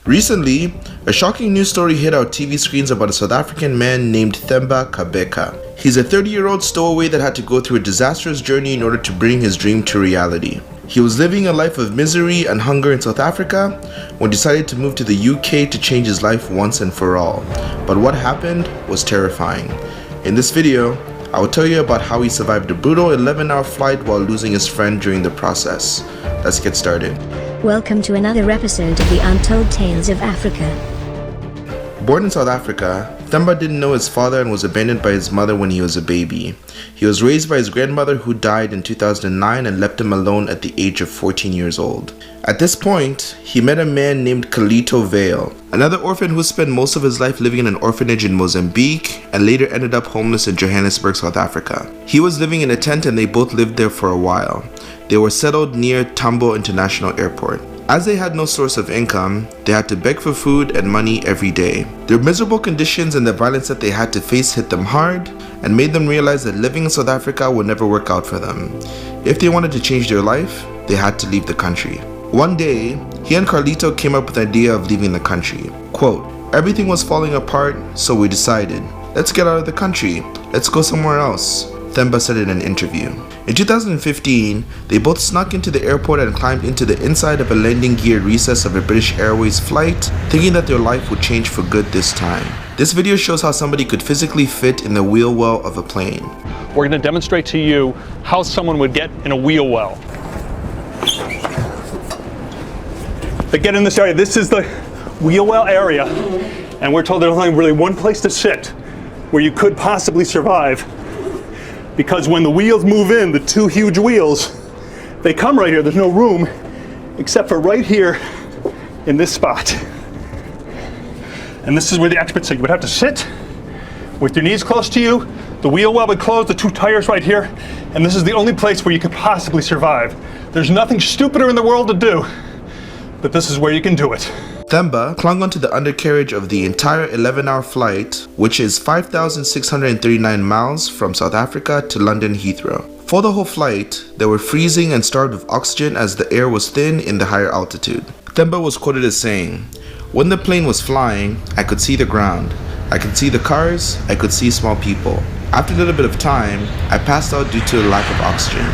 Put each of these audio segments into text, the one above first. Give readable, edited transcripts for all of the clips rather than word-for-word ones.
Recently, a shocking news story hit our TV screens about a South African man named Themba Cabeka. He's a 30-year-old stowaway that had to go through a disastrous journey in order to bring his dream to reality. He was living a life of misery and hunger in South Africa when he decided to move to the UK to change his life once and for all. But what happened was terrifying. In this video, I will tell you about how he survived a brutal 11-hour flight while losing his friend during the process. Let's get started. Welcome to another episode of the Untold Tales of Africa. Born in South Africa, Themba didn't know his father and was abandoned by his mother when he was a baby. He was raised by his grandmother who died in 2009 and left him alone at the age of 14 years old. At this point, he met a man named Kalito Vale, another orphan who spent most of his life living in an orphanage in Mozambique and later ended up homeless in Johannesburg, South Africa. He was living in a tent and they both lived there for a while. They were settled near Tambo International Airport. As they had no source of income, they had to beg for food and money every day. Their miserable conditions and the violence that they had to face hit them hard and made them realize that living in South Africa would never work out for them. If they wanted to change their life, they had to leave the country. One day, he and Carlito came up with the idea of leaving the country. Quote, "Everything was falling apart, so we decided, let's get out of the country, let's go somewhere else," Themba said in an interview. In 2015, they both snuck into the airport and climbed into the inside of a landing gear recess of a British Airways flight, thinking that their life would change for good this time. This video shows how somebody could physically fit in the wheel well of a plane. We're going to demonstrate to you how someone would get in a wheel well. They get in this area. This is the wheel well area, and we're told there's only really one place to sit where you could possibly survive. Because when the wheels move in, the two huge wheels, they come right here. There's no room except for right here in this spot. And this is where the experts say you would have to sit with your knees close to you. The wheel well would close, the two tires right here. And this is the only place where you could possibly survive. There's nothing stupider in the world to do, but this is where you can do it. Themba clung onto the undercarriage of the entire 11-hour flight, which is 5,639 miles from South Africa to London Heathrow. For the whole flight, they were freezing and starved of oxygen as the air was thin in the higher altitude. Themba was quoted as saying, "When the plane was flying, I could see the ground. I could see the cars, I could see small people. After a little bit of time, I passed out due to a lack of oxygen.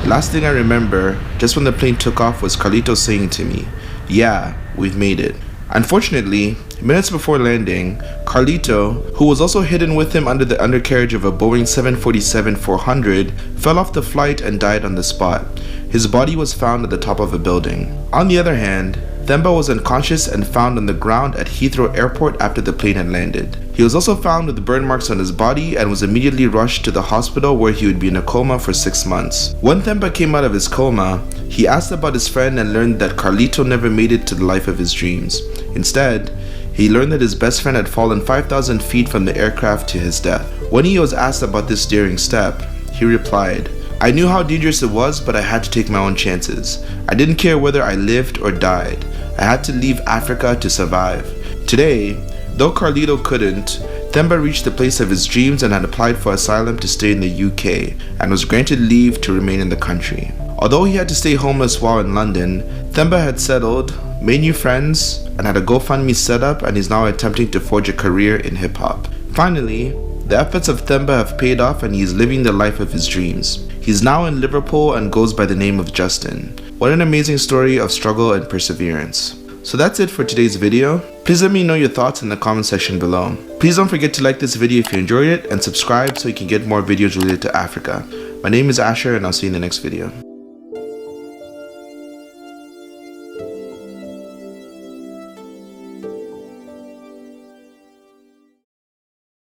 The last thing I remember, just when the plane took off, was Carlito saying to me, 'Yeah, we've made it.'" Unfortunately, minutes before landing, Carlito, who was also hidden with him under the undercarriage of a Boeing 747-400, fell off the flight and died on the spot. His body was found at the top of a building. On the other hand, Themba was unconscious and found on the ground at Heathrow Airport after the plane had landed. He was also found with burn marks on his body and was immediately rushed to the hospital where he would be in a coma for 6 months. When Themba came out of his coma, he asked about his friend and learned that Carlito never made it to the life of his dreams. Instead, he learned that his best friend had fallen 5,000 feet from the aircraft to his death. When he was asked about this daring step, he replied, "I knew how dangerous it was, but I had to take my own chances. I didn't care whether I lived or died. I had to leave Africa to survive." Today, though Carlito couldn't, Themba reached the place of his dreams and had applied for asylum to stay in the UK and was granted leave to remain in the country. Although he had to stay homeless while in London, Themba had settled, made new friends, and had a GoFundMe set up and is now attempting to forge a career in hip-hop. Finally, the efforts of Themba have paid off and he is living the life of his dreams. He's now in Liverpool and goes by the name of Justin. What an amazing story of struggle and perseverance. So that's it for today's video. Please let me know your thoughts in the comment section below. Please don't forget to like this video if you enjoyed it and subscribe so you can get more videos related to Africa. My name is Asher and I'll see you in the next video.